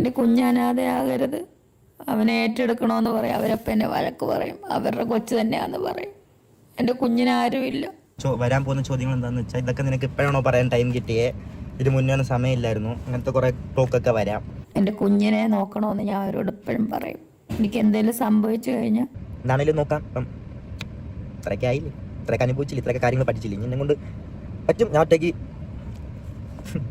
എൻ്റെ കുഞ്ഞനാഥയാകരുത്, അവനെ ഏറ്റെടുക്കണമെന്ന് പറയും. അവരപ്പം എന്നെ വഴക്ക് പറയും, അവരുടെ കൊച്ചു തന്നെയാന്ന് പറയും. എൻ്റെ കുഞ്ഞിനാരുമില്ല. വരാൻ പോകുന്ന ചോദ്യങ്ങൾ എന്താണെന്ന് വെച്ചാൽ, ഇതൊക്കെ നിനക്ക് ഇപ്പോഴാണോ പറയാൻ ടൈം കിട്ടിയേ, ഇത് മുന്നേ ഒന്നും സമയമില്ലായിരുന്നു, അങ്ങനത്തെ കുറേ ടോക്കൊക്കെ വരാം. എൻ്റെ കുഞ്ഞിനെ നോക്കണമെന്ന് ഞാൻ അവരോട് എപ്പോഴും പറയും. എനിക്ക് എന്തെങ്കിലും സംഭവിച്ചു കഴിഞ്ഞാൽ എന്താണേലും നോക്കാം. ഇപ്പം ഇത്രയൊക്കെ ആയില്ലേ, ഇത്രയൊക്കെ അനുഭവിച്ചില്ല, ഇത്രയൊക്കെ കാര്യങ്ങൾ പഠിച്ചില്ല, ഇനി എന്നെ കൊണ്ട് പറ്റും. ഞാൻ ഒറ്റയ്ക്ക്.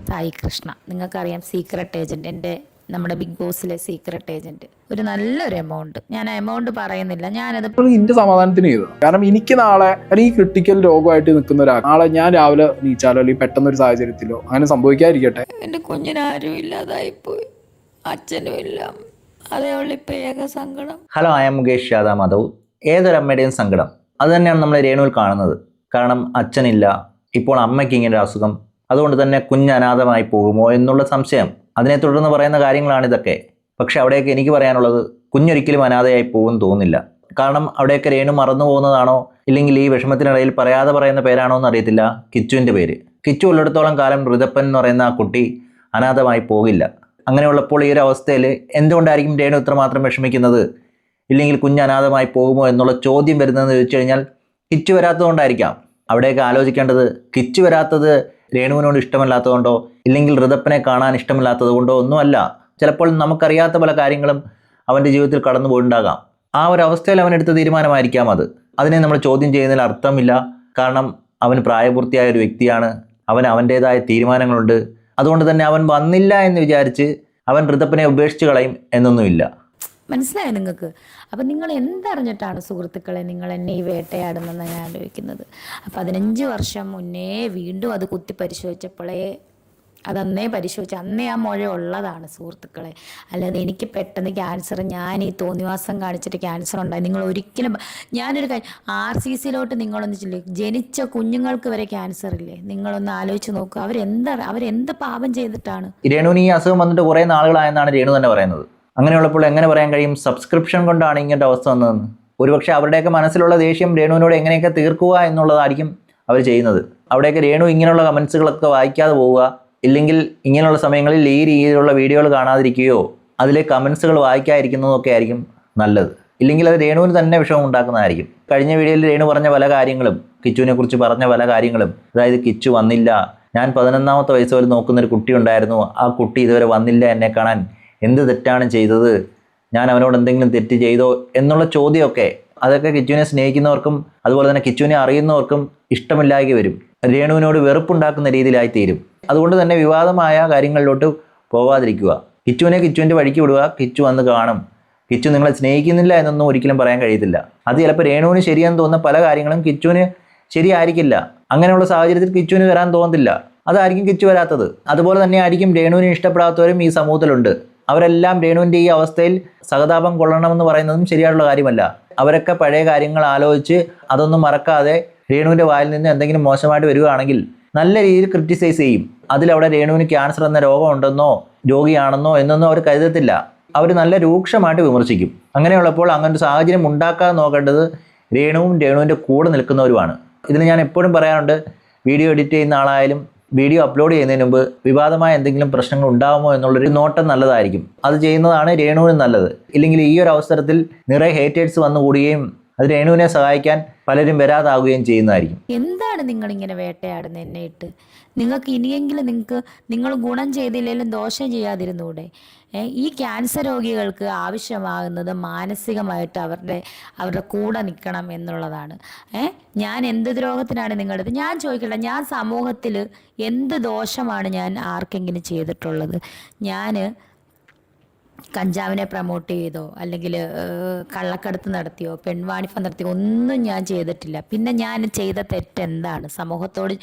സായി കൃഷ്ണ, നിങ്ങൾക്കറിയാം, സീക്രട്ട് ഏജൻറ്റ്, നമ്മുടെ ബിഗ് ബോസിലെ സീക്രട്ട് ഏജൻറ്റ്, ഒരു നല്ലൊരു എമൗണ്ട്, ഞാൻ ആ എമൗണ്ട് പറയുന്നില്ല, ഞാനത് എന്റെ സമാധാനത്തിന് ചെയ്തു. കാരണം എനിക്ക് നാളെ ഈ ക്രിട്ടിക്കൽ രോഗമായിട്ട് നിൽക്കുന്ന ഒരാൾ നാളെ ഞാൻ രാവിലെ നീച്ചാലോ അല്ലെങ്കിൽ പെട്ടെന്നൊരു സാഹചര്യത്തിലോ അങ്ങനെ സംഭവിക്കാതിരിക്കട്ടെ. എൻ്റെ കുഞ്ഞിനാരും ഇല്ലാതായിപ്പോയി, അച്ഛനും ഇല്ല, അതേ ഉള്ളു ഇപ്പം ഏക സങ്കടം. Hello, I am Mukesh Yadav Madhav. ഏതൊരമ്മയുടെയും സങ്കടം അത് തന്നെയാണ് നമ്മൾ രേണുവിൽ കാണുന്നത്. കാരണം അച്ഛനില്ല, ഇപ്പോൾ അമ്മയ്ക്ക് ഇങ്ങനെ ഒരു അസുഖം, അതുകൊണ്ട് തന്നെ കുഞ്ഞ് അനാഥമായി പോകുമോ എന്നുള്ള സംശയം, അതിനെ തുടർന്ന് പറയുന്ന കാര്യങ്ങളാണിതൊക്കെ. പക്ഷെ അവിടെയൊക്കെ എനിക്ക് പറയാനുള്ളത്, കുഞ്ഞൊരിക്കലും അനാഥയായി പോകുമെന്ന് തോന്നുന്നില്ല. കാരണം അവിടെയൊക്കെ രേണു മറന്നു പോകുന്നതാണോ, ഇല്ലെങ്കിൽ ഈ വിഷമത്തിനിടയിൽ പറയാതെ പറയുന്ന പേരാണോ എന്ന് അറിയത്തില്ല, കിച്ചുവിൻ്റെ പേര്. കിച്ചു ഉള്ളിടത്തോളം കാലം ഋതപ്പൻ എന്ന് പറയുന്ന ആ കുട്ടി അനാഥമായി പോകില്ല. അങ്ങനെയുള്ളപ്പോൾ ഈ ഒരു അവസ്ഥയിൽ എന്തുകൊണ്ടായിരിക്കും രേണു ഇത്രമാത്രം വിഷമിക്കുന്നത്, ഇല്ലെങ്കിൽ കുഞ്ഞ് അനാഥമായി പോകുമോ എന്നുള്ള ചോദ്യം വരുന്നതെന്ന് ചോദിച്ചു കഴിഞ്ഞാൽ, കിച്ചു വരാത്തതുകൊണ്ടായിരിക്കാം. അവിടെയൊക്കെ ആലോചിക്കേണ്ടത്, കിച്ചു വരാത്തത് രേണുവിനോട് ഇഷ്ടമല്ലാത്തതുകൊണ്ടോ ഇല്ലെങ്കിൽ ഋതപ്പനെ കാണാൻ ഇഷ്ടമില്ലാത്തത് കൊണ്ടോ ഒന്നുമല്ല. ചിലപ്പോൾ നമുക്കറിയാത്ത പല കാര്യങ്ങളും അവൻ്റെ ജീവിതത്തിൽ കടന്നു പോയിട്ടുണ്ടാകാം. ആ ഒരു അവസ്ഥയിൽ അവൻ എടുത്ത തീരുമാനമായിരിക്കാം അത്. അതിനെ നമ്മൾ ചോദ്യം ചെയ്യുന്നതിൽ അർത്ഥമില്ല. കാരണം അവൻ പ്രായപൂർത്തിയായ ഒരു വ്യക്തിയാണ്, അവൻ്റേതായ തീരുമാനങ്ങളുണ്ട്. അതുകൊണ്ട് തന്നെ അവൻ വന്നില്ല എന്ന് വിചാരിച്ച് അവൻ ഋതപ്പനെ ഉപേക്ഷിച്ച് കളയും എന്നൊന്നുമില്ല. മനസ്സിലായോ നിങ്ങൾക്ക്? അപ്പം നിങ്ങൾ എന്തറിഞ്ഞിട്ടാണ് സുഹൃത്തുക്കളെ നിങ്ങൾ എന്നെ ഈ വേട്ടയാടുന്നെന്ന് ഞാൻ ആലോചിക്കുന്നത്. 15 വർഷം മുന്നേ വീണ്ടും അത് കുത്തി പരിശോധിച്ചപ്പോഴേ, അതന്നേ പരിശോധിച്ച് അന്നേ ആ മുഴ ഉള്ളതാണ് സുഹൃത്തുക്കളെ. അല്ലാതെ എനിക്ക് പെട്ടെന്ന് ക്യാൻസർ, ഞാൻ ഈ തോന്നിവാസം കാണിച്ചിട്ട് ക്യാൻസർ ഉണ്ടായി, നിങ്ങൾ ഒരിക്കലും, ഞാനൊരു RCCയിലോട്ട് നിങ്ങളൊന്ന് ജനിച്ച കുഞ്ഞുങ്ങൾക്ക് വരെ ക്യാൻസർ ഇല്ലേ? നിങ്ങളൊന്ന് ആലോചിച്ച് നോക്കുക. അവരെന്ത് പാപം ചെയ്തിട്ടാണ്? രേണുവിന് ഈ അസുഖം വന്നിട്ട് കുറേ നാളുകളായെന്നാണ് രേണു തന്നെ പറയുന്നത്. അങ്ങനെയുള്ളപ്പോൾ എങ്ങനെ പറയാൻ കഴിയും സബ്സ്ക്രിപ്ഷൻ കൊണ്ടാണ് ഇങ്ങനത്തെ അവസ്ഥ വന്നതെന്ന്? ഒരുപക്ഷെ അവരുടെയൊക്കെ മനസ്സിലുള്ള ദേഷ്യം രേണുവിനോട് എങ്ങനെയൊക്കെ തീർക്കുക എന്നുള്ളതായിരിക്കും അവർ ചെയ്യുന്നത്. അവിടെയൊക്കെ രേണു ഇങ്ങനെയുള്ള കമൻസുകളൊക്കെ വായിക്കാതെ പോവുക, ഇല്ലെങ്കിൽ ഇങ്ങനെയുള്ള സമയങ്ങളിൽ ഈ രീതിയിലുള്ള വീഡിയോകൾ കാണാതിരിക്കുകയോ അതിലെ കമൻസുകൾ വായിക്കാതിരിക്കുന്നതൊക്കെ ആയിരിക്കും നല്ലത്. ഇല്ലെങ്കിൽ അത് രേണുവിന് തന്നെ വിഷമം ഉണ്ടാക്കുന്നതായിരിക്കും. കഴിഞ്ഞ വീഡിയോയിൽ രേണു പറഞ്ഞ പല കാര്യങ്ങളും, കിച്ചുവിനെ കുറിച്ച് പറഞ്ഞ പല കാര്യങ്ങളും, അതായത് കിച്ചു വന്നില്ല, ഞാൻ 11ാമത്തെ വയസ്സ് വരെ നോക്കുന്നൊരു കുട്ടി ഉണ്ടായിരുന്നു, ആ കുട്ടി ഇതുവരെ വന്നില്ല എന്നെ കാണാൻ, എന്ത് തെറ്റാണ് ചെയ്തത്, ഞാൻ അവനോട് എന്തെങ്കിലും തെറ്റ് ചെയ്തോ എന്നുള്ള ചോദ്യമൊക്കെ, അതൊക്കെ കിച്ചുവിനെ സ്നേഹിക്കുന്നവർക്കും അതുപോലെ തന്നെ കിച്ചുവിനെ അറിയുന്നവർക്കും ഇഷ്ടമില്ലാതെ വരും. രേണുവിനോട് വെറുപ്പുണ്ടാക്കുന്ന രീതിയിലായി തീരും. അതുകൊണ്ട് തന്നെ വിവാദമായ കാര്യങ്ങളിലോട്ട് പോകാതിരിക്കുക. കിച്ചുവിൻ്റെ വഴിക്ക് വിടുക. കിച്ചു വന്ന് കാണും. കിച്ചു നിങ്ങളെ സ്നേഹിക്കുന്നില്ല എന്നൊന്നും ഒരിക്കലും പറയാൻ കഴിയത്തില്ല. അത് ചിലപ്പോൾ രേണുവിന് ശരിയെന്ന് തോന്നുന്ന പല കാര്യങ്ങളും കിച്ചുവിന് ശരിയായിരിക്കില്ല. അങ്ങനെയുള്ള സാഹചര്യത്തിൽ കിച്ചുവിന് വരാൻ തോന്നത്തില്ല, അതായിരിക്കും കിച്ചു വരാത്തത്. അതുപോലെ തന്നെ ആയിരിക്കും രേണുവിനെ ഇഷ്ടപ്പെടാത്തവരും ഈ സമൂഹത്തിലുണ്ട്. അവരെല്ലാം രേണുവിൻ്റെ ഈ അവസ്ഥയിൽ സഹതാപം കൊള്ളണമെന്ന് പറയുന്നതും ശരിയായിട്ടുള്ള കാര്യമല്ല. അവരൊക്കെ പഴയ കാര്യങ്ങൾ ആലോചിച്ച് അതൊന്നും മറക്കാതെ രേണുവിൻ്റെ വായിൽ നിന്ന് എന്തെങ്കിലും മോശമായിട്ട് വരികയാണെങ്കിൽ നല്ല രീതിയിൽ ക്രിറ്റിസൈസ് ചെയ്യും. അതിലവിടെ രേണുവിന് ക്യാൻസർ എന്ന രോഗമുണ്ടെന്നോ രോഗിയാണെന്നോ എന്നൊന്നും അവർ കരുതത്തില്ല. അവർ നല്ല രൂക്ഷമായിട്ട് വിമർശിക്കും. അങ്ങനെയുള്ളപ്പോൾ അങ്ങനൊരു സാഹചര്യം ഉണ്ടാക്കാതെ നോക്കേണ്ടത് രേണുവും രേണുവിൻ്റെ കൂടെ നിൽക്കുന്നവരുമാണ്. ഇതിൽ ഞാൻ എപ്പോഴും പറയാറുണ്ട്, വീഡിയോ എഡിറ്റ് ചെയ്യുന്ന ആളായാലും വീഡിയോ അപ്ലോഡ് ചെയ്യുന്നതിന് മുമ്പ് വിവാദമായ എന്തെങ്കിലും പ്രശ്നങ്ങൾ ഉണ്ടാകുമോ എന്നുള്ളൊരു നോട്ടം നല്ലതായിരിക്കും. അത് ചെയ്യുന്നതാണ് രേണുവിന് നല്ലത്. ഇല്ലെങ്കിൽ ഈ ഒരു അവസരത്തിൽ നിറയെ ഹേറ്റേഴ്സ് വന്നുകൂടുകയും അത് രേണുവിനെ സഹായിക്കാൻ പലരും വരാതാവുകയും ചെയ്യുന്നതായിരിക്കും. എന്താണ് നിങ്ങളിങ്ങനെ വേട്ടയാടുന്നത് എന്നെ ഇട്ട്? നിങ്ങൾക്ക് ഇനിയെങ്കിലും നിങ്ങൾ ഗുണം ചെയ്തില്ലെങ്കിലും ദോഷം ചെയ്യാതിരുന്നൂടെ? ഈ ക്യാൻസർ രോഗികൾക്ക് ആവശ്യമാകുന്നത് മാനസികമായിട്ട് അവരുടെ കൂടെ നിൽക്കണം എന്നുള്ളതാണ്. ഞാൻ എന്ത് ദ്രോഹത്തിനാണ് നിങ്ങളുടെ ഞാൻ ചോദിക്കട്ടെ, ഞാൻ സമൂഹത്തിൽ എന്ത് ദോഷമാണ് ഞാൻ ആർക്കെങ്കിലും ചെയ്തിട്ടുള്ളത്? ഞാൻ കഞ്ചാവിനെ പ്രൊമോട്ട് ചെയ്തോ അല്ലെങ്കിൽ കള്ളക്കടത്ത് നടത്തിയോ പെൺവാണിഭം നടത്തിയോ ഒന്നും ഞാൻ ചെയ്തിട്ടില്ല. പിന്നെ ഞാൻ ചെയ്ത തെറ്റെന്താണ്? സമൂഹത്തോട്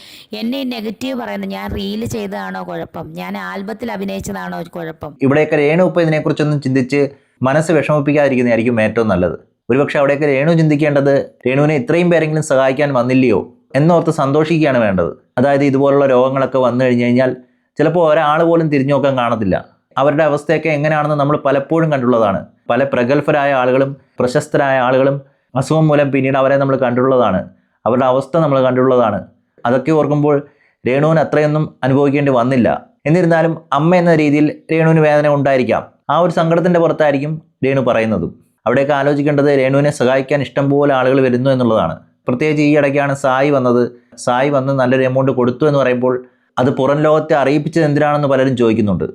എന്നെ നെഗറ്റീവ് പറയുന്നത്, ഞാൻ റീല് ചെയ്തതാണോ കുഴപ്പം? ഞാൻ ആൽബത്തിൽ അഭിനയിച്ചതാണോ കുഴപ്പം? ഇവിടെയൊക്കെ രേണു ഇപ്പോൾ ഇതിനെക്കുറിച്ചൊന്നും ചിന്തിച്ച് മനസ്സ് വിഷമിപ്പിക്കാതിരിക്കുന്നതായിരിക്കും ഏറ്റവും നല്ലത്. ഒരുപക്ഷെ അവിടെയൊക്കെ രേണു ചിന്തിക്കേണ്ടത്, രേണുവിനെ ഇത്രയും പേരെങ്കിലും സഹായിക്കാൻ വന്നില്ലയോ എന്നോർത്ത് സന്തോഷിക്കുകയാണ് വേണ്ടത്. അതായത് ഇതുപോലുള്ള രോഗങ്ങളൊക്കെ വന്നു കഴിഞ്ഞു കഴിഞ്ഞാൽ ചിലപ്പോൾ ഒരാൾ പോലും തിരിഞ്ഞു നോക്കാൻ കാണത്തില്ല. അവരുടെ അവസ്ഥയൊക്കെ എങ്ങനെയാണെന്ന് നമ്മൾ പലപ്പോഴും കണ്ടുള്ളതാണ്. പല പ്രഗത്ഭരായ ആളുകളും പ്രശസ്തരായ ആളുകളും അസുഖം മൂലം പിന്നീട് അവരെ നമ്മൾ കണ്ടുള്ളതാണ്. അവരുടെ അവസ്ഥ നമ്മൾ കണ്ടുള്ളതാണ്. അതൊക്കെ ഓർക്കുമ്പോൾ രേണുവിന് അത്രയൊന്നും അനുഭവിക്കേണ്ടി വന്നില്ല. എന്നിരുന്നാലും അമ്മ എന്ന രീതിയിൽ രേണുവിന് വേദന ഉണ്ടായിരിക്കാം. ആ ഒരു സങ്കടത്തിൻ്റെ പുറത്തായിരിക്കും രേണു പറയുന്നതും. അവിടെയൊക്കെ ആലോചിക്കേണ്ടത് രേണുവിനെ സഹായിക്കാൻ ഇഷ്ടംപോലെ ആളുകൾ വരുന്നു എന്നുള്ളതാണ്. പ്രത്യേകിച്ച് ഈ ഇടയ്ക്കാണ് സായി വന്നത്. സായി വന്ന് നല്ലൊരു എമൗണ്ട് കൊടുത്തു എന്ന് പറയുമ്പോൾ അത് പുറം ലോകത്തെ അറിയിപ്പിച്ചത് എന്തിനാണെന്ന് പലരും ചോദിക്കുന്നുണ്ട്.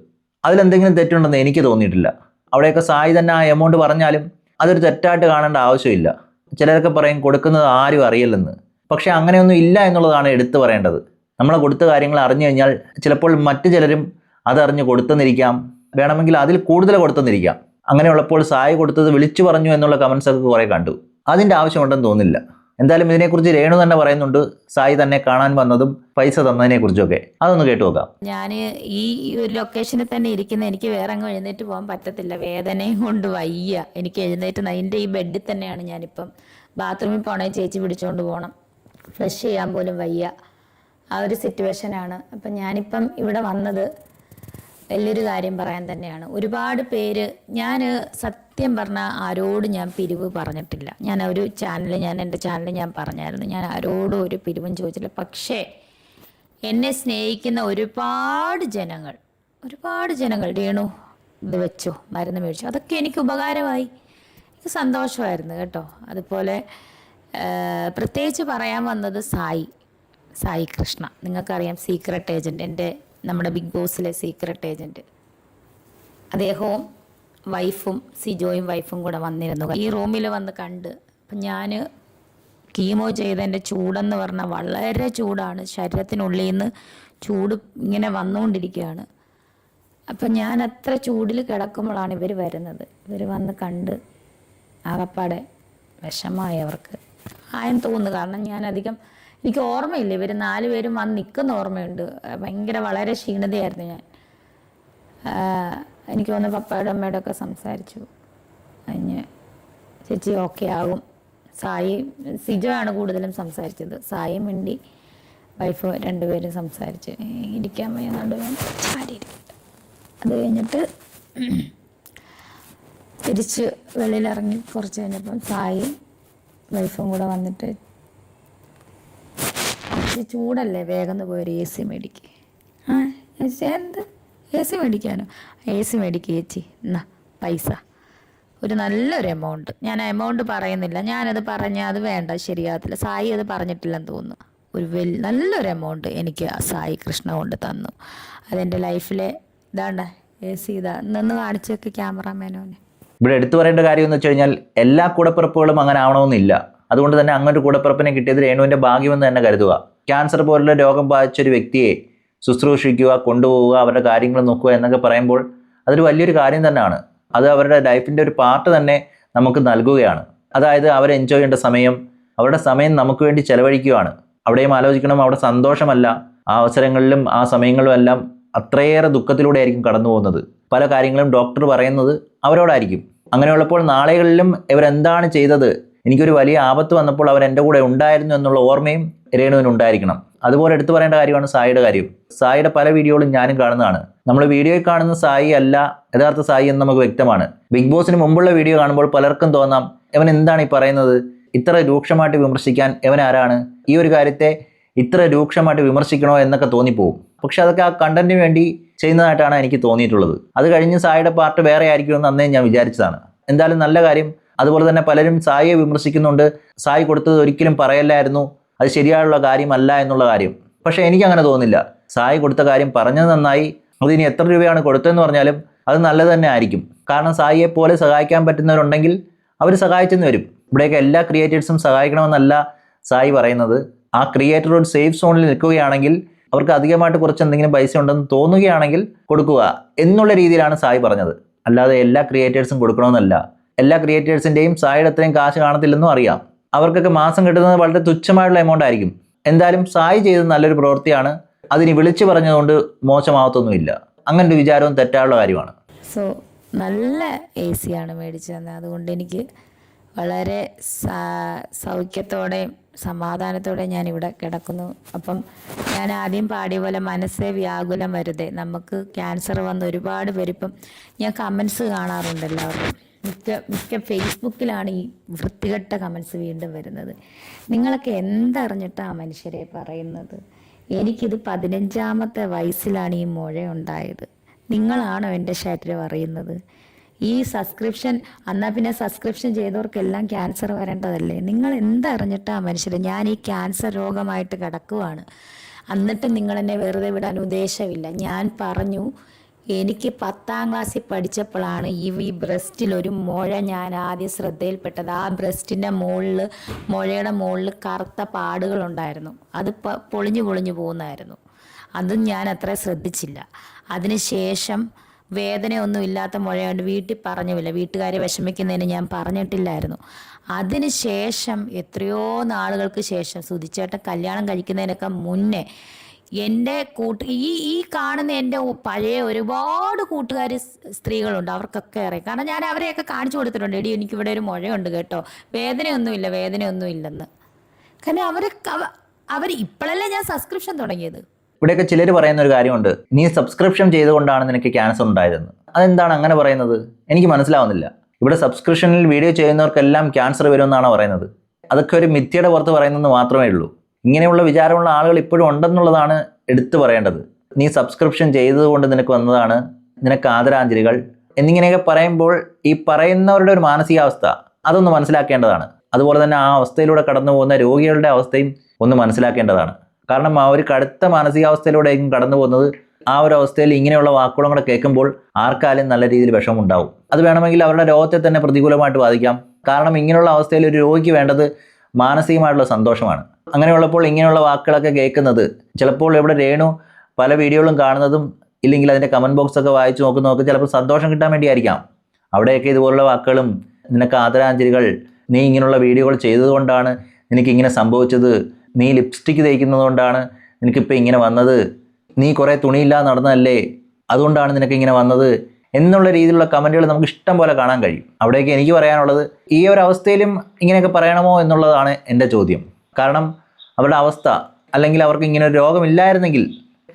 അതിലെന്തെങ്കിലും തെറ്റുണ്ടെന്ന് എനിക്ക് തോന്നിയിട്ടില്ല. അവിടെയൊക്കെ സായി തന്നെ ആ എമൗണ്ട് പറഞ്ഞാലും അതൊരു തെറ്റായിട്ട് കാണേണ്ട ആവശ്യമില്ല. ചിലരൊക്കെ പറയും കൊടുക്കുന്നത് ആരും അറിയില്ലെന്ന്. പക്ഷേ അങ്ങനെയൊന്നും ഇല്ല എന്നുള്ളതാണ് എടുത്തു പറയേണ്ടത്. നമ്മളെ കൊടുത്ത കാര്യങ്ങൾ അറിഞ്ഞു കഴിഞ്ഞാൽ ചിലപ്പോൾ മറ്റു ചിലരും അതറിഞ്ഞ് കൊടുത്തെന്നിരിക്കാം, വേണമെങ്കിൽ അതിൽ കൂടുതൽ കൊടുത്തെന്നിരിക്കാം. അങ്ങനെയുള്ളപ്പോൾ സായി കൊടുത്തത് വിളിച്ചു പറഞ്ഞു എന്നുള്ള കമൻസ് ഒക്കെ കുറേ കണ്ടു. അതിൻ്റെ ആവശ്യമുണ്ടെന്ന് തോന്നില്ല. എന്തായാലും ഇതിനെക്കുറിച്ച് രേണു തന്നെ പറയുന്നുണ്ട്, സായി തന്നെ കാണാൻ വന്നതും പൈസ തന്നതിനെ കുറിച്ചൊക്കെ. അതൊന്ന് കേട്ടു നോക്കാം. ഞാൻ ഈ ഒരു ലൊക്കേഷനിൽ തന്നെ ഇരിക്കുന്ന എനിക്ക് വേറെ അങ്ങ് എഴുന്നേറ്റ് പോകാൻ പറ്റത്തില്ല, വേദനയും കൊണ്ട് വയ്യ. എനിക്ക് എഴുന്നേറ്റ് എൻ്റെ ഈ ബെഡിൽ തന്നെയാണ് ഞാനിപ്പം. ബാത്റൂമിൽ പോകണേ ചേച്ചി പിടിച്ചുകൊണ്ട് പോകണം, ഫ്ലഷ് ചെയ്യാൻ പോലും വയ്യ, ആ ഒരു സിറ്റുവേഷനാണ്. അപ്പം ഞാനിപ്പം ഇവിടെ വന്നത് വലിയൊരു കാര്യം പറയാൻ തന്നെയാണ്. ഒരുപാട് പേര്, ഞാൻ സത്യം പറഞ്ഞാൽ ആരോടും ഞാൻ പിരിവ് പറഞ്ഞിട്ടില്ല. ഞാൻ എൻ്റെ ചാനലിൽ ഞാൻ പറഞ്ഞായിരുന്നു, ഞാൻ ആരോടും ഒരു പിരിവും ചോദിച്ചില്ല. പക്ഷേ എന്നെ സ്നേഹിക്കുന്ന ഒരുപാട് ജനങ്ങൾ രേണു ഇത് വെച്ചോ, മരുന്ന് മേടിച്ചോ, അതൊക്കെ എനിക്ക് ഉപകാരമായി, എനിക്ക് സന്തോഷമായിരുന്നു കേട്ടോ. അതുപോലെ പ്രത്യേകിച്ച് പറയാൻ വന്നത് സായി കൃഷ്ണ, നിങ്ങൾക്കറിയാം, സീക്രട്ട് ഏജൻറ്റ്, നമ്മുടെ ബിഗ് ബോസിലെ സീക്രട്ട് ഏജൻറ്റ്. അദ്ദേഹവും വൈഫും സിജോയും വൈഫും കൂടെ വന്നിരുന്നു. ഈ റൂമിൽ വന്ന് കണ്ട്, അപ്പം ഞാൻ കീമോ ചെയ്തതിൻ്റെ ചൂടെന്ന് പറഞ്ഞാൽ വളരെ ചൂടാണ്, ശരീരത്തിനുള്ളിൽ നിന്ന് ചൂട് ഇങ്ങനെ വന്നുകൊണ്ടിരിക്കുകയാണ്. അപ്പം ഞാൻ അത്ര ചൂടിൽ കിടക്കുമ്പോഴാണ് ഇവർ വരുന്നത്. ഇവർ വന്ന് കണ്ട് ആകപ്പാടെ വിഷമമായി അവർക്ക് ആയെന്ന് തോന്നുന്നു. കാരണം എനിക്ക് ഓർമ്മയില്ല, ഇവർ 4 പേരും വന്ന് നിൽക്കുന്ന ഓർമ്മയുണ്ട്. വളരെ ക്ഷീണിതയായിരുന്നു ഞാൻ. എനിക്ക് തോന്നുന്നു പപ്പയുടെ അമ്മയുടെ ഒക്കെ സംസാരിച്ചു കഴിഞ്ഞ് ചേച്ചി ഓക്കെ ആകും. സിജോ ആണ് കൂടുതലും സംസാരിച്ചത്. സായി മിണ്ടി, വൈഫ് 2 പേരും സംസാരിച്ച് ഇരിക്കാൻ വയ്യുന്നുണ്ട്. അത് കഴിഞ്ഞിട്ട് തിരിച്ച് വെളിയിലിറങ്ങി കുറച്ച് കഴിഞ്ഞപ്പം സായി വൈഫും കൂടെ വന്നിട്ട്, ചൂടല്ലേ, വേഗം പോയൊരു AC മേടിക്കുക. എന്ത് AC മേടിക്കാനോ? AC മേടിക്കുക ചേച്ചി, എന്നാ പൈസ, ഒരു നല്ലൊരു എമൗണ്ട്. ഞാൻ ആ എമൗണ്ട് പറയുന്നില്ല, ഞാനത് പറഞ്ഞാൽ അത് വേണ്ട, ശരിയാകത്തില്ല. സായി അത് പറഞ്ഞിട്ടില്ലെന്ന് തോന്നുന്നു. നല്ലൊരു എമൗണ്ട് എനിക്ക് സായി കൃഷ്ണ കൊണ്ട് തന്നു. അതെൻ്റെ ലൈഫിലെ ഇതാണ്ട AC ഇതാ. നിന്ന് കാണിച്ചൊക്കെ ക്യാമറാമാനോനെ. ഇവിടെ എടുത്തു പറയേണ്ട കാര്യം എന്ന് വെച്ച് കഴിഞ്ഞാൽ എല്ലാ കൂടപ്പിറപ്പുകളും അങ്ങനെ ആവണമെന്നില്ല. അതുകൊണ്ട് തന്നെ അങ്ങനൊരു കൂടപ്പിറപ്പിനെ കിട്ടിയത് രേണുവിൻ്റെ ഭാഗ്യമെന്ന് തന്നെ കരുതുക. ക്യാൻസർ പോലുള്ള രോഗം ബാധിച്ചൊരു വ്യക്തിയെ ശുശ്രൂഷിക്കുക, കൊണ്ടുപോവുക, അവരുടെ കാര്യങ്ങൾ നോക്കുക എന്നൊക്കെ പറയുമ്പോൾ അതൊരു വലിയൊരു കാര്യം തന്നെയാണ്. അത് അവരുടെ ലൈഫിൻ്റെ ഒരു പാർട്ട് തന്നെ നമുക്ക് നൽകുകയാണ്. അതായത് അവർ എൻജോയ് ചെയ്യേണ്ട സമയം, അവരുടെ സമയം നമുക്ക് വേണ്ടി ചെലവഴിക്കുകയാണ്. അവിടെയും ആലോചിക്കണം, അവിടെ സന്തോഷമല്ല, ആ അവസരങ്ങളിലും ആ സമയങ്ങളിലും എല്ലാം അത്രയേറെ ദുഃഖത്തിലൂടെ ആയിരിക്കും കടന്നു പോകുന്നത്. പല കാര്യങ്ങളും ഡോക്ടർ പറയുന്നത് അവരോടായിരിക്കും. അങ്ങനെയുള്ളപ്പോൾ നാളുകളിലും ഇവരെന്താണ് ചെയ്തത്, എനിക്കൊരു വലിയ ആപത്ത് വന്നപ്പോൾ അവർ എൻ്റെ കൂടെ ഉണ്ടായിരുന്നു എന്നുള്ള ഓർമ്മയും രേണുവിന് ഉണ്ടായിരിക്കണം. അതുപോലെ എടുത്തു പറയേണ്ട കാര്യമാണ് സായിയുടെ കാര്യം. സായിയുടെ പല വീഡിയോകളും ഞാനും കാണുന്നതാണ്. നമ്മൾ വീഡിയോയിൽ കാണുന്ന സായി അല്ല യഥാർത്ഥ സായി എന്ന് നമുക്ക് വ്യക്തമാണ്. ബിഗ് ബോസിന് മുമ്പുള്ള വീഡിയോ കാണുമ്പോൾ പലർക്കും തോന്നാം, ഇവൻ എന്താണ് ഈ പറയുന്നത്, ഇത്ര രൂക്ഷമായിട്ട് വിമർശിക്കാൻ ഇവൻ ആരാണ്, ഈ ഒരു കാര്യത്തെ ഇത്ര രൂക്ഷമായിട്ട് വിമർശിക്കണോ എന്നൊക്കെ തോന്നിപ്പോവും. പക്ഷെ അതൊക്കെ ആ കണ്ടന്റിന് വേണ്ടി ചെയ്യുന്നതായിട്ടാണ് എനിക്ക് തോന്നിയിട്ടുള്ളത്. അത് കഴിഞ്ഞ് സായിയുടെ പാർട്ട് വേറെ ആയിരിക്കുമെന്ന് അന്നേ ഞാൻ വിചാരിച്ചതാണ്. എന്തായാലും നല്ല കാര്യം. അതുപോലെ തന്നെ പലരും സായിയെ വിമർശിക്കുന്നുണ്ട്, സായി കൊടുത്തത് ഒരിക്കലും പറയല്ലായിരുന്നു, അത് ശരിയായുള്ള കാര്യമല്ല എന്നുള്ള കാര്യം. പക്ഷേ എനിക്കങ്ങനെ തോന്നുന്നില്ല. സായി കൊടുത്ത കാര്യം പറഞ്ഞത് നന്നായി. അതിനി എത്ര രൂപയാണ് കൊടുത്തതെന്ന് പറഞ്ഞാലും അത് നല്ലത് തന്നെ ആയിരിക്കും. കാരണം സായിയെ പോലെ സഹായിക്കാൻ പറ്റുന്നവരുണ്ടെങ്കിൽ അവർ സഹായിച്ചെന്ന് വരും. ഇവിടെയൊക്കെ എല്ലാ ക്രിയേറ്റേഴ്സും സഹായിക്കണമെന്നല്ല സായി പറയുന്നത്. ആ ക്രിയേറ്റർ ഒരു സേഫ് സോണിൽ നിൽക്കുകയാണെങ്കിൽ, അവർക്ക് അധികമായിട്ട് കുറച്ച് എന്തെങ്കിലും പൈസ ഉണ്ടെന്ന് തോന്നുകയാണെങ്കിൽ കൊടുക്കുക എന്നുള്ള രീതിയിലാണ് സായി പറഞ്ഞത്. അല്ലാതെ എല്ലാ ക്രിയേറ്റേഴ്സും കൊടുക്കണമെന്നല്ല. എല്ലാ ക്രിയേറ്റേഴ്സിൻ്റെയും സായിയുടെ അത്രയും കാശ് കാണത്തില്ലെന്നും അറിയാം. അവർക്കൊക്കെ മാസം കിട്ടുന്നത് വളരെ തുച്ഛമായിട്ടുള്ള എമൗണ്ട് ആയിരിക്കും. എന്തായാലും സായി ചെയ്തത് നല്ലൊരു പ്രവൃത്തിയാണ്. അതിന് വിളിച്ചു പറഞ്ഞതുകൊണ്ട് മോശമാവത്തൊന്നുമില്ല. അങ്ങനെ ഒരു വിചാരവും തെറ്റാനുള്ള കാര്യമാണ്. സോ നല്ല AC ആണ് മേടിച്ചു തന്നത്. അതുകൊണ്ട് എനിക്ക് വളരെ സൗഖ്യത്തോടെയും സമാധാനത്തോടെ ഞാനിവിടെ കിടക്കുന്നു. അപ്പം ഞാൻ ആദ്യം പാടിയ പോലെ മനസ്സേ വ്യാകുലം വരുതേ. നമുക്ക് ക്യാൻസർ വന്ന് ഒരുപാട് പേരിപ്പം ഞാൻ കമൻസ് കാണാറുണ്ട് എല്ലാവർക്കും. മിക്ക ഫേസ്ബുക്കിലാണ് ഈ വൃത്തികെട്ട കമൻസ് വീണ്ടും വരുന്നത്. നിങ്ങളൊക്കെ എന്തറിഞ്ഞിട്ടാണ് ആ മനുഷ്യരെ പറയുന്നത്? എനിക്കിത് 15ാമത്തെ വയസ്സിലാണ് ഈ മുഴ ഉണ്ടായത്. നിങ്ങളാണോ എൻ്റെ ശരീരം അറിയുന്നത്? ഈ സബ്സ്ക്രിപ്ഷൻ എന്നാൽ പിന്നെ സബ്സ്ക്രിപ്ഷൻ ചെയ്തവർക്കെല്ലാം ക്യാൻസർ വരേണ്ടതല്ലേ? നിങ്ങൾ എന്തറിഞ്ഞിട്ടാ മനുഷ്യരെ? ഞാൻ ഈ ക്യാൻസർ രോഗമായിട്ട് കിടക്കുവാണ്, എന്നിട്ട് നിങ്ങളെന്നെ വെറുതെ വിടാൻ ഉദ്ദേശമില്ല. ഞാൻ പറഞ്ഞു, എനിക്ക് 10ാം ക്ലാസ്സിൽ പഠിച്ചപ്പോഴാണ് ഈ ബ്രസ്റ്റിലൊരു മുഴ ഞാൻ ആദ്യം ശ്രദ്ധയിൽപ്പെട്ടത്. ആ ബ്രസ്റ്റിൻ്റെ മുഴയുടെ മുകളിൽ കറുത്ത പാടുകളുണ്ടായിരുന്നു. അത് പൊളിഞ്ഞു പോകുന്നതായിരുന്നു. അതും ഞാൻ അത്ര ശ്രദ്ധിച്ചില്ല. അതിനുശേഷം വേദനയൊന്നും ഇല്ലാത്ത മുഴയുണ്ട്, വീട്ടിൽ പറഞ്ഞില്ല, വീട്ടുകാരെ വിഷമിക്കുന്നതിന് ഞാൻ പറഞ്ഞിട്ടില്ലായിരുന്നു. അതിനുശേഷം എത്രയോ നാളുകൾക്ക് ശേഷം സുധിച്ചേട്ടൻ കല്യാണം കഴിക്കുന്നതിനൊക്കെ മുന്നേ എൻ്റെ ഈ കാണുന്ന എൻ്റെ പഴയ ഒരുപാട് കൂട്ടുകാർ സ്ത്രീകളുണ്ട്, അവർക്കൊക്കെ അറിയാം. കാരണം ഞാൻ അവരെയൊക്കെ കാണിച്ചു കൊടുത്തിട്ടുണ്ട്, എടി എനിക്കിവിടെ ഒരു മുഴയുണ്ട് കേട്ടോ, വേദനയൊന്നുമില്ലെന്ന്. കാരണം അവർ ഇപ്പോഴല്ലേ ഞാൻ സബ്സ്ക്രിപ്ഷൻ തുടങ്ങിയത്. ഇവിടെയൊക്കെ ചിലർ പറയുന്ന ഒരു കാര്യമുണ്ട്, നീ സബ്സ്ക്രിപ്ഷൻ ചെയ്തുകൊണ്ടാണ് നിനക്ക് ക്യാൻസർ ഉണ്ടായതെന്ന്. അതെന്താണ് അങ്ങനെ പറയുന്നത്? എനിക്ക് മനസ്സിലാവുന്നില്ല. ഇവിടെ സബ്സ്ക്രിപ്ഷനിൽ വീഡിയോ ചെയ്യുന്നവർക്കെല്ലാം ക്യാൻസർ വരുമെന്നാണ് പറയുന്നത്. അതൊക്കെ ഒരു മിഥ്യയുടെ പുറത്ത് പറയുന്നത് മാത്രമേ ഉള്ളൂ. ഇങ്ങനെയുള്ള വിചാരമുള്ള ആളുകൾ ഇപ്പോഴും ഉണ്ടെന്നുള്ളതാണ് എടുത്തു പറയേണ്ടത്. നീ സബ്സ്ക്രിപ്ഷൻ ചെയ്തതുകൊണ്ട് നിനക്ക് വന്നതാണ്, നിനക്ക് ആദരാഞ്ജലികൾ എന്നിങ്ങനെയൊക്കെ പറയുമ്പോൾ ഈ പറയുന്നവരുടെ ഒരു മാനസികാവസ്ഥ അതൊന്ന് മനസ്സിലാക്കേണ്ടതാണ്. അതുപോലെ തന്നെ ആ അവസ്ഥയിലൂടെ കടന്നു പോകുന്ന രോഗികളുടെ അവസ്ഥയും ഒന്ന് മനസ്സിലാക്കേണ്ടതാണ്. കാരണം ആ ഒരു കടുത്ത മാനസികാവസ്ഥയിലൂടെയും കടന്നു പോകുന്നത് ആ ഒരു അവസ്ഥയിൽ ഇങ്ങനെയുള്ള വാക്കുകളും കൂടെ കേൾക്കുമ്പോൾ ആർക്കാലും നല്ല രീതിയിൽ വിഷമമുണ്ടാവും. അത് വേണമെങ്കിൽ അവരുടെ രോഗത്തെ തന്നെ പ്രതികൂലമായിട്ട് ബാധിക്കാം. കാരണം ഇങ്ങനെയുള്ള അവസ്ഥയിൽ ഒരു രോഗിക്ക് വേണ്ടത് മാനസികമായിട്ടുള്ള സന്തോഷമാണ്. അങ്ങനെയുള്ളപ്പോൾ ഇങ്ങനെയുള്ള വാക്കുകളൊക്കെ കേൾക്കുന്നത്, ചിലപ്പോൾ ഇവിടെ രേണു പല വീഡിയോകളും കാണുന്നതും ഇല്ലെങ്കിൽ അതിൻ്റെ കമൻറ്റ് ബോക്സൊക്കെ വായിച്ച് നോക്കുന്നതൊക്കെ ചിലപ്പോൾ സന്തോഷം കിട്ടാൻ വേണ്ടിയായിരിക്കാം. അവിടെയൊക്കെ ഇതുപോലുള്ള വാക്കുകളും, നിനക്ക് ആദരാഞ്ജലികൾ, നീ ഇങ്ങനെയുള്ള വീഡിയോകൾ ചെയ്തതുകൊണ്ടാണ് നിനക്കിങ്ങനെ സംഭവിച്ചത്, നീ ലിപ്സ്റ്റിക്ക് തേക്കുന്നത് കൊണ്ടാണ് നിനക്കിപ്പോൾ ഇങ്ങനെ വന്നത്, നീ കുറേ തുണിയില്ലാതെ നടന്നതല്ലേ അതുകൊണ്ടാണ് നിനക്കിങ്ങനെ വന്നത് എന്നുള്ള രീതിയിലുള്ള കമൻറ്റുകൾ നമുക്ക് ഇഷ്ടം പോലെ കാണാൻ കഴിയും. അവിടേക്ക് എനിക്ക് പറയാനുള്ളത്, ഈ ഒരു അവസ്ഥയിലും ഇങ്ങനെയൊക്കെ പറയണമോ എന്നുള്ളതാണ് എൻ്റെ ചോദ്യം. കാരണം അവരുടെ അവസ്ഥ, അല്ലെങ്കിൽ അവർക്ക് ഇങ്ങനെ ഒരു രോഗമില്ലായിരുന്നെങ്കിൽ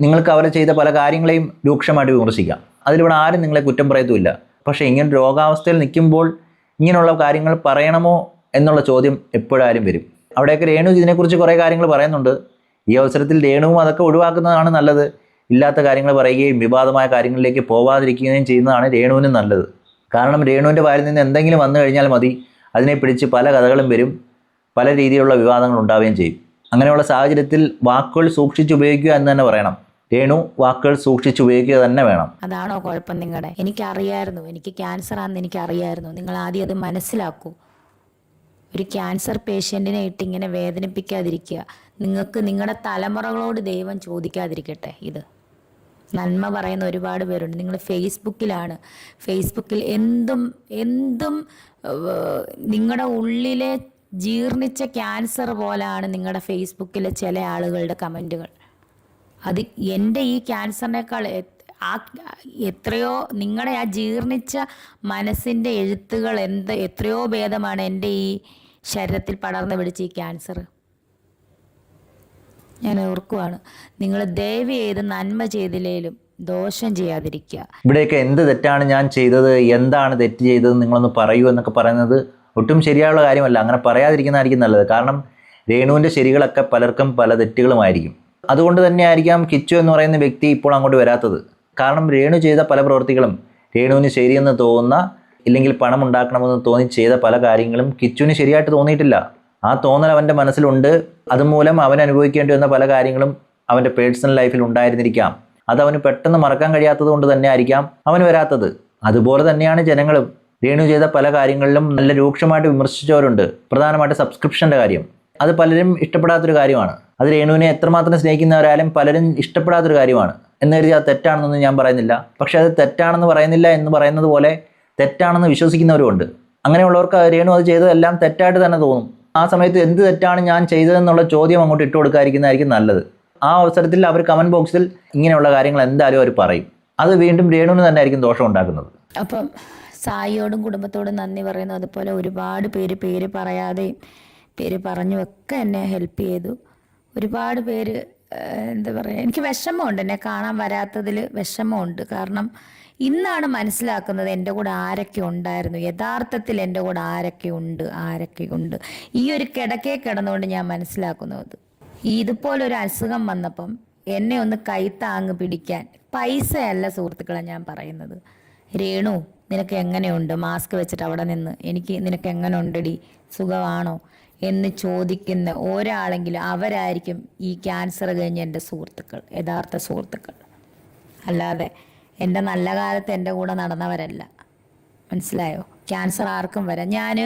നിങ്ങൾക്ക് അവർ ചെയ്ത പല കാര്യങ്ങളെയും രൂക്ഷമായിട്ട് വിമർശിക്കാം. അതിലിവിടെ ആരും നിങ്ങളെ കുറ്റം പറയത്തുമില്ല. പക്ഷേ ഇങ്ങനെ രോഗാവസ്ഥയിൽ നിൽക്കുമ്പോൾ ഇങ്ങനെയുള്ള കാര്യങ്ങൾ പറയണമോ എന്നുള്ള ചോദ്യം എപ്പോഴാരും വരും. അവിടെയൊക്കെ രേണു ഇതിനെക്കുറിച്ച് കുറേ കാര്യങ്ങൾ പറയുന്നുണ്ട്. ഈ അവസരത്തിൽ രേണുവും അതൊക്കെ ഒഴിവാക്കുന്നതാണ് നല്ലത്. ഇല്ലാത്ത കാര്യങ്ങൾ പറയുകയും വിവാദമായ കാര്യങ്ങളിലേക്ക് പോവാതിരിക്കുകയും ചെയ്യുന്നതാണ് രേണുവിനും നല്ലത്. കാരണം രേണുവിൻ്റെ വായിൽ നിന്ന് എന്തെങ്കിലും വന്നു കഴിഞ്ഞാൽ മതി, അതിനെ പിടിച്ച് പല കഥകളും വരും, പല രീതിയിലുള്ള വിവാദങ്ങൾ ഉണ്ടാവുകയും ചെയ്യും. അങ്ങനെയുള്ള സാഹചര്യത്തിൽ വാക്കുകൾ സൂക്ഷിച്ചുപയോഗിക്കുക എന്ന് തന്നെ പറയണം. രേണു വാക്കുകൾ സൂക്ഷിച്ചുപയോഗിക്കുക തന്നെ വേണം. അതാണോ കുഴപ്പം നിങ്ങളുടെ? എനിക്കറിയായിരുന്നു, എനിക്ക് ക്യാൻസർ ആണെന്ന് എനിക്കറിയായിരുന്നു. നിങ്ങൾ ആദ്യം അത് മനസ്സിലാക്കൂ. ഒരു ക്യാൻസർ പേഷ്യൻറ്റിനെ ഇട്ട് ഇങ്ങനെ വേദനിപ്പിക്കാതിരിക്കുക. നിങ്ങൾക്ക് നിങ്ങളുടെ തലമുറകളോട് ദൈവം ചോദിക്കാതിരിക്കട്ടെ. ഇത് നന്മ പറയുന്ന ഒരുപാട് പേരുണ്ട്. നിങ്ങൾ ഫേസ്ബുക്കിലാണ്, ഫേസ്ബുക്കിൽ എന്തും നിങ്ങളുടെ ഉള്ളിലെ ജീർണിച്ച ക്യാൻസർ പോലെയാണ് നിങ്ങളുടെ ഫേസ്ബുക്കിലെ ചില ആളുകളുടെ കമൻറ്റുകൾ. അത് എൻ്റെ ഈ ക്യാൻസറിനേക്കാൾ എത്രയോ നിങ്ങളുടെ ആ ജീർണിച്ച മനസ്സിൻ്റെ എഴുത്തുകൾ എത്രയോ ഭേദമാണ് എൻ്റെ ഈ ശരീരത്തിൽ പടർന്നു പിടിച്ച ഈ ക്യാൻസർ. ഞാൻ ഓർക്കുവാണ്, നിങ്ങൾ ദയവ് ചെയ്ത് നന്മ ചെയ്തില്ലേലും ദോഷം ചെയ്യാതിരിക്കുക. ഇവിടെയൊക്കെ എന്ത് തെറ്റാണ് ഞാൻ ചെയ്തത്, എന്താണ് തെറ്റ് ചെയ്തത് നിങ്ങളൊന്ന് പറയൂ എന്നൊക്കെ പറയുന്നത് ഒട്ടും ശരിയായുള്ള കാര്യമല്ല. അങ്ങനെ പറയാതിരിക്കുന്നതായിരിക്കും നല്ലത്. കാരണം രേണുവിൻ്റെ ശരികളൊക്കെ പലർക്കും പല തെറ്റുകളുമായിരിക്കും. അതുകൊണ്ട് തന്നെയായിരിക്കാം കിച്ചു എന്ന് പറയുന്ന വ്യക്തി ഇപ്പോൾ അങ്ങോട്ട് വരാത്തത്. കാരണം രേണു ചെയ്ത പല പ്രവൃത്തികളും, രേണുവിന് ശരിയെന്ന് തോന്നുന്ന ഇല്ലെങ്കിൽ പണം ഉണ്ടാക്കണമെന്ന് തോന്നി ചെയ്ത പല കാര്യങ്ങളും കിച്ചുവിന് ശരിയായിട്ട് തോന്നിയിട്ടില്ല. ആ തോന്നൽ അവൻ്റെ മനസ്സിലുണ്ട്. അതുമൂലം അവൻ അനുഭവിക്കേണ്ടി വന്ന പല കാര്യങ്ങളും അവൻ്റെ പേഴ്സണൽ ലൈഫിൽ ഉണ്ടായിരുന്നിരിക്കാം. അതവന് പെട്ടെന്ന് മറക്കാൻ കഴിയാത്തത് കൊണ്ട് തന്നെ ആയിരിക്കാം അവൻ വരാത്തത്. അതുപോലെ തന്നെയാണ് ജനങ്ങളും. രേണു ചെയ്ത പല കാര്യങ്ങളിലും നല്ല രൂക്ഷമായിട്ട് വിമർശിച്ചവരുണ്ട്. പ്രധാനമായിട്ട് സബ്സ്ക്രിപ്ഷൻ്റെ കാര്യം, അത് പലരും ഇഷ്ടപ്പെടാത്തൊരു കാര്യമാണ്. അത് രേണുവിനെ എത്രമാത്രം സ്നേഹിക്കുന്നവരാലും പലരും ഇഷ്ടപ്പെടാത്തൊരു കാര്യമാണ്. എന്ന് കരുതി അത് തെറ്റാണെന്നൊന്നും ഞാൻ പറയുന്നില്ല. പക്ഷേ അത് തെറ്റാണെന്ന് പറയുന്നില്ല എന്ന് പറയുന്നത് പോലെ തെറ്റാണെന്ന് വിശ്വസിക്കുന്നവരുമുണ്ട്. അങ്ങനെയുള്ളവർക്ക് രേണു അത് ചെയ്തതെല്ലാം തെറ്റായിട്ട് തന്നെ തോന്നും. ആ സമയത്ത് എന്ത് തെറ്റാണ് ഞാൻ ചെയ്തതെന്നുള്ള ചോദ്യം അങ്ങോട്ട് ഇട്ട് കൊടുക്കാതിരിക്കുന്നതായിരിക്കും നല്ലത്. ആ അവസരത്തിൽ അവർ കമൻറ്റ് ബോക്സിൽ ഇങ്ങനെയുള്ള കാര്യങ്ങൾ എന്തായാലും അവർ പറയും. അത് വീണ്ടും രേണുവിന് തന്നെ ആയിരിക്കും ദോഷം ഉണ്ടാക്കുന്നത്. അപ്പം സായിയോടും കുടുംബത്തോടും നന്ദി പറയുന്നു. അതുപോലെ ഒരുപാട് പേര് പറയാതെയും പേര് പറഞ്ഞുമൊക്കെ എന്നെ ഹെൽപ്പ് ചെയ്തു. ഒരുപാട് പേര് എന്താ പറയുക, എനിക്ക് വിഷമമുണ്ട്, എന്നെ കാണാൻ വരാത്തതിൽ വിഷമമുണ്ട്. കാരണം ഇന്നാണ് മനസ്സിലാക്കുന്നത് എൻ്റെ കൂടെ ആരൊക്കെ ഉണ്ടായിരുന്നു, യഥാർത്ഥത്തിൽ എൻ്റെ കൂടെ ആരൊക്കെ ഉണ്ട്. ഈ ഒരു കിടന്നുകൊണ്ട് ഞാൻ മനസ്സിലാക്കുന്നത് ഇതുപോലൊരു അസുഖം വന്നപ്പം എന്നെ ഒന്ന് കൈത്താങ്ങ് പിടിക്കാൻ. പൈസയല്ല സുഹൃത്തുക്കളെ ഞാൻ പറയുന്നത്. രേണു നിനക്ക് എങ്ങനെയുണ്ട് മാസ്ക് വെച്ചിട്ട് അവിടെ നിന്ന്, നിനക്ക് എങ്ങനെ ഉണ്ടടി, സുഖമാണോ എന്ന് ചോദിക്കുന്ന ഒരാളെങ്കിലും അവരായിരിക്കും ഈ ക്യാൻസർ കഴിഞ്ഞ എൻ്റെ സുഹൃത്തുക്കൾ, യഥാർത്ഥ സുഹൃത്തുക്കൾ. അല്ലാതെ എൻ്റെ നല്ല കാലത്ത് എൻ്റെ കൂടെ നടന്നവരല്ല. മനസ്സിലായോ? ക്യാൻസർ ആർക്കും വരാം. ഞാൻ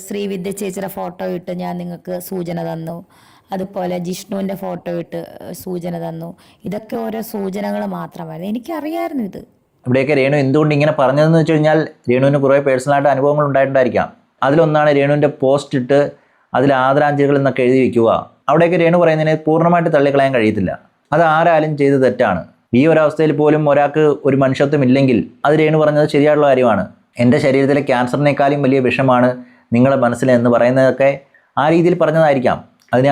ശ്രീവിദ്യ ചേച്ചിയുടെ ഫോട്ടോ ഇട്ട് ഞാൻ നിങ്ങൾക്ക് സൂചന തന്നു, അതുപോലെ ജിഷ്ണുവിൻ്റെ ഫോട്ടോ ഇട്ട് സൂചന തന്നു. ഇതൊക്കെ ഓരോ സൂചനകൾ മാത്രമായിരുന്നു. എനിക്കറിയായിരുന്നു ഇത്. ഇവിടെയൊക്കെ രേണു എന്തുകൊണ്ട് ഇങ്ങനെ പറഞ്ഞതെന്ന് വെച്ച് കഴിഞ്ഞാൽ രേണുവിന് കുറേ പേഴ്സണലായിട്ട് അനുഭവങ്ങൾ ഉണ്ടായിട്ടുണ്ടായിരിക്കാം. അതിലൊന്നാണ് രേണുവിൻ്റെ പോസ്റ്റ് ഇട്ട് അതിൽ ആദരാഞ്ജലികൾ എന്നൊക്കെ എഴുതി വയ്ക്കുക. അവിടെയൊക്കെ രേണു പറയുന്നതിനെ പൂർണ്ണമായിട്ട് തള്ളിക്കളയാൻ കഴിയത്തില്ല. അത് ആരാലും ചെയ്ത് തെറ്റാണ്. ഈ ഒരവസ്ഥയിൽ പോലും ഒരാൾക്ക് ഒരു മനുഷ്യത്വം ഇല്ലെങ്കിൽ അത് രേണു പറഞ്ഞത് ശരിയായിട്ടുള്ള കാര്യമാണ്. എൻ്റെ ശരീരത്തിലെ ക്യാൻസറിനേക്കാളും വലിയ വിഷമാണ് നിങ്ങളുടെ മനസ്സിൽ എന്ന് പറയുന്നതൊക്കെ ആ രീതിയിൽ പറഞ്ഞതായിരിക്കാം.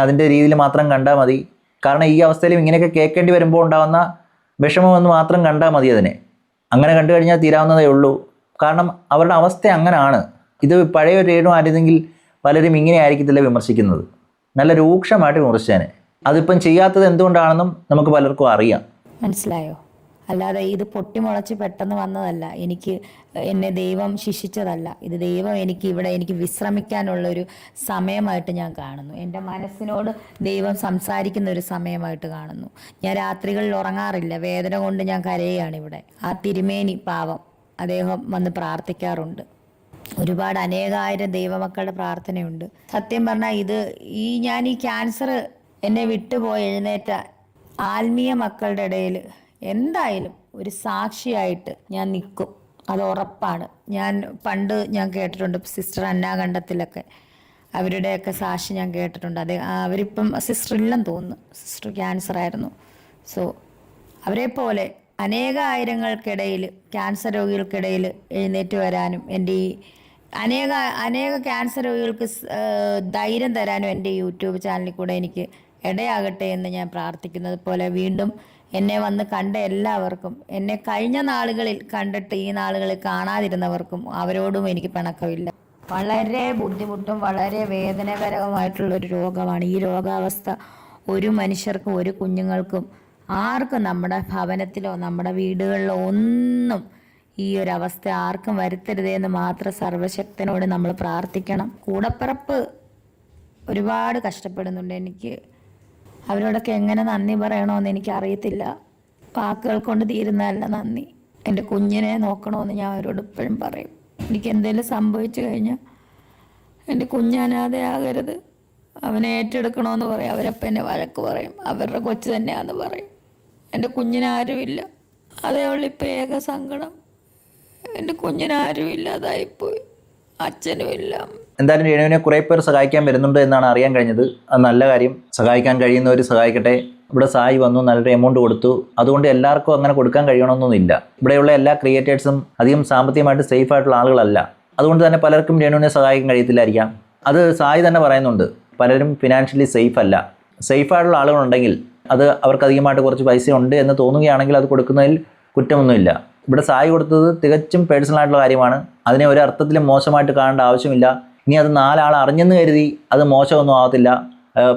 അതിൻ്റെ രീതിയിൽ മാത്രം കണ്ടാൽ മതി. കാരണം ഈ അവസ്ഥയിലും ഇങ്ങനെയൊക്കെ കേൾക്കേണ്ടി വരുമ്പോൾ ഉണ്ടാകുന്ന വിഷമമെന്ന് മാത്രം കണ്ടാൽ മതി. അതിനെ അങ്ങനെ കണ്ടു കഴിഞ്ഞാൽ തീരാവുന്നതേ ഉള്ളൂ. കാരണം അവരുടെ അവസ്ഥ അങ്ങനെയാണ്. ഇത് പഴയ ഒരു രേണു ആയിരുന്നെങ്കിൽ പലരും ഇങ്ങനെ ആയിരിക്കത്തില്ല വിമർശിക്കുന്നത്, നല്ല രൂക്ഷമായിട്ട് വിമർശിച്ചേനെ. അതിപ്പം ചെയ്യാത്തത് എന്തുകൊണ്ടാണെന്നും നമുക്ക് പലർക്കും അറിയാം. മനസ്സിലായോ? അല്ലാതെ ഇത് പൊട്ടിമുളച്ച് പെട്ടെന്ന് വന്നതല്ല. എന്നെ ദൈവം ശിക്ഷിച്ചതല്ല. ഇത് ദൈവം എനിക്ക് വിശ്രമിക്കാനുള്ളൊരു സമയമായിട്ട് ഞാൻ കാണുന്നു. എൻ്റെ മനസ്സിനോട് ദൈവം സംസാരിക്കുന്ന ഒരു സമയമായിട്ട് കാണുന്നു. ഞാൻ രാത്രികളിൽ ഉറങ്ങാറില്ല, വേദന കൊണ്ട് ഞാൻ കരയുകയാണ് ഇവിടെ. ആ തിരുമേനി പാവം അദ്ദേഹം വന്ന് പ്രാർത്ഥിക്കാറുണ്ട്. ഒരുപാട് അനേകായിരം ദൈവമക്കളുടെ പ്രാർത്ഥനയുണ്ട്. സത്യം പറഞ്ഞാൽ ഞാൻ ഈ ക്യാൻസർ എന്നെ വിട്ടുപോയി എഴുന്നേറ്റ ആത്മീയ മക്കളുടെ ഇടയിൽ എന്തായാലും ഒരു സാക്ഷിയായിട്ട് ഞാൻ നിൽക്കും, അത് ഉറപ്പാണ്. പണ്ട് ഞാൻ കേട്ടിട്ടുണ്ട്, സിസ്റ്റർ അന്നാകണ്ഠത്തിലൊക്കെ അവരുടെയൊക്കെ സാക്ഷി ഞാൻ കേട്ടിട്ടുണ്ട്. അവരിപ്പം സിസ്റ്റർ ഇല്ലെന്ന് തോന്നുന്നു, സിസ്റ്റർ ക്യാൻസർ ആയിരുന്നു. സോ അവരെ പോലെ അനേകായിരങ്ങൾക്കിടയിൽ, ക്യാൻസർ രോഗികൾക്കിടയിൽ എഴുന്നേറ്റ് വരാനും എൻ്റെ ഈ അനേക ക്യാൻസർ രോഗികൾക്ക് ധൈര്യം തരാനും എൻ്റെ യൂട്യൂബ് ചാനലിൽ കൂടെ എനിക്ക് ഇടയാകട്ടെ എന്ന് ഞാൻ പ്രാർത്ഥിക്കുന്നത് പോലെ വീണ്ടും എന്നെ വന്ന് കണ്ട എല്ലാവർക്കും, എന്നെ കഴിഞ്ഞ നാളുകളിൽ കണ്ടിട്ട് ഈ നാളുകളിൽ കാണാതിരുന്നവർക്കും അവരോടും എനിക്ക് പിണക്കമില്ല. വളരെ ബുദ്ധിമുട്ടും വളരെ വേദനാകരമായിട്ടുള്ളൊരു രോഗമാണ് ഈ രോഗാവസ്ഥ. ഒരു മനുഷ്യർക്കും ഒരു കുഞ്ഞുങ്ങൾക്കും ആർക്കും നമ്മുടെ ഭവനത്തിലോ നമ്മുടെ വീടുകളിലോ ഒന്നും ഈ ഒരു അവസ്ഥ ആർക്കും വരുത്തരുതേ എന്ന് മാത്രം സർവശക്തനോട് നമ്മൾ പ്രാർത്ഥിക്കണം. കൂടപ്പിറപ്പ് ഒരുപാട് കഷ്ടപ്പെടുന്നുണ്ട്. അവരോടൊക്കെ എങ്ങനെ നന്ദി പറയണമെന്ന് എനിക്കറിയത്തില്ല. വാക്കുകൾ കൊണ്ട് തീരുന്നതല്ല നന്ദി. എൻ്റെ കുഞ്ഞിനെ നോക്കണമെന്ന് ഞാൻ അവരോട് എപ്പോഴും പറയും. എനിക്ക് എന്തെങ്കിലും സംഭവിച്ചു കഴിഞ്ഞാൽ എൻ്റെ കുഞ്ഞനാഥയാകരുത്, അവനെ ഏറ്റെടുക്കണമെന്ന് പറയും. അവരപ്പം എന്നെ വഴക്ക് പറയും, അവരുടെ കൊച്ചു തന്നെയാണെന്ന് പറയും. എൻ്റെ കുഞ്ഞിനാരുമില്ല, അതേ ഉള്ളൂ ഇപ്പം ഏക സങ്കടം. എൻ്റെ കുഞ്ഞിനാരുമില്ല, അതായിപ്പോയി, അച്ഛനുമില്ല. എന്തായാലും രേണുവിനെ കുറേ പേർ സഹായിക്കാൻ വരുന്നുണ്ട് എന്നാണ് അറിയാൻ കഴിഞ്ഞത്. അത് നല്ല കാര്യം. സഹായിക്കാൻ കഴിയുന്നവർ സഹായിക്കട്ടെ. ഇവിടെ സായി വന്നു, നല്ലൊരു എമൗണ്ട് കൊടുത്തു. അതുകൊണ്ട് എല്ലാവർക്കും അങ്ങനെ കൊടുക്കാൻ കഴിയണമെന്നൊന്നുമില്ല. ഇവിടെയുള്ള എല്ലാ ക്രിയേറ്റേഴ്സും അധികം സാമ്പത്തികമായിട്ട് സേഫ് ആയിട്ടുള്ള ആളുകളല്ല. അതുകൊണ്ട് തന്നെ പലർക്കും രേണുവിനെ സഹായിക്കാൻ കഴിയത്തില്ലായിരിക്കാം. അത് സായി തന്നെ പറയുന്നുണ്ട്, പലരും ഫിനാൻഷ്യലി സേഫ് അല്ല. സേഫായിട്ടുള്ള ആളുകളുണ്ടെങ്കിൽ അത് അവർക്ക് അധികമായിട്ട് കുറച്ച് പൈസ ഉണ്ട് എന്ന് തോന്നുകയാണെങ്കിൽ അത് കൊടുക്കുന്നതിൽ കുറ്റമൊന്നുമില്ല. ഇവിടെ സായി കൊടുത്തത് തികച്ചും പേഴ്സണലായിട്ടുള്ള കാര്യമാണ്. അതിനെ ഒരു അർത്ഥത്തിലും മോശമായിട്ട് കാണേണ്ട ആവശ്യമില്ല. ഇനി അത് 4 ആൾ അറിഞ്ഞെന്ന് കരുതി അത് മോശമൊന്നും ആവത്തില്ല.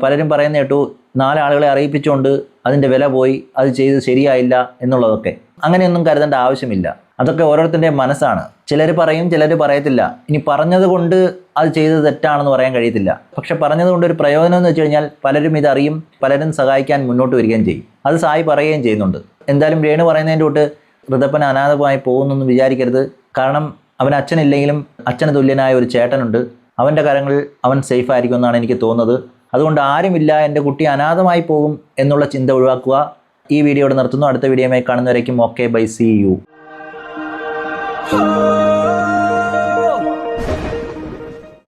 പലരും പറയുന്ന കേട്ടു 4 ആളുകളെ അറിയിപ്പിച്ചുകൊണ്ട് അതിൻ്റെ വില പോയി, അത് ചെയ്ത് ശരിയായില്ല എന്നുള്ളതൊക്കെ. അങ്ങനെയൊന്നും കരുതേണ്ട ആവശ്യമില്ല. അതൊക്കെ ഓരോരുത്തരുടെ മനസ്സാണ്. ചിലർ പറയും, ചിലർ പറയത്തില്ല. ഇനി പറഞ്ഞത് കൊണ്ട് അത് ചെയ്തത് തെറ്റാണെന്ന് പറയാൻ കഴിയത്തില്ല. പക്ഷെ പറഞ്ഞത് കൊണ്ട് ഒരു പ്രയോജനം എന്ന് വെച്ച് കഴിഞ്ഞാൽ പലരും ഇതറിയും, പലരും സഹായിക്കാൻ മുന്നോട്ട് വരികയും ചെയ്യും. അത് സായി പറയുകയും ചെയ്യുന്നുണ്ട്. എന്തായാലും രേണു പറയുന്നതിൻ്റെ തൊട്ട് ഋതപ്പൻ അനാഥമായി പോകുന്നൊന്നും വിചാരിക്കരുത്. കാരണം അവൻ അച്ഛനില്ലെങ്കിലും അച്ഛന് തുല്യനായ ഒരു ചേട്ടനുണ്ട്. അവൻ്റെ കരങ്ങളിൽ അവൻ സേഫ് ആയിരിക്കും എന്നാണ് എനിക്ക് തോന്നുന്നത്. അതുകൊണ്ട് ആരുമില്ല, എൻ്റെ കുട്ടി അനാഥമായി പോകും എന്നുള്ള ചിന്ത ഒഴിവാക്കുക. ഈ വീഡിയോ ഇവിടെ നിർത്തുന്നു. അടുത്ത വീഡിയോയുമായി കാണുന്നവരേക്കും ഓക്കെ, ബൈ, സീ യു.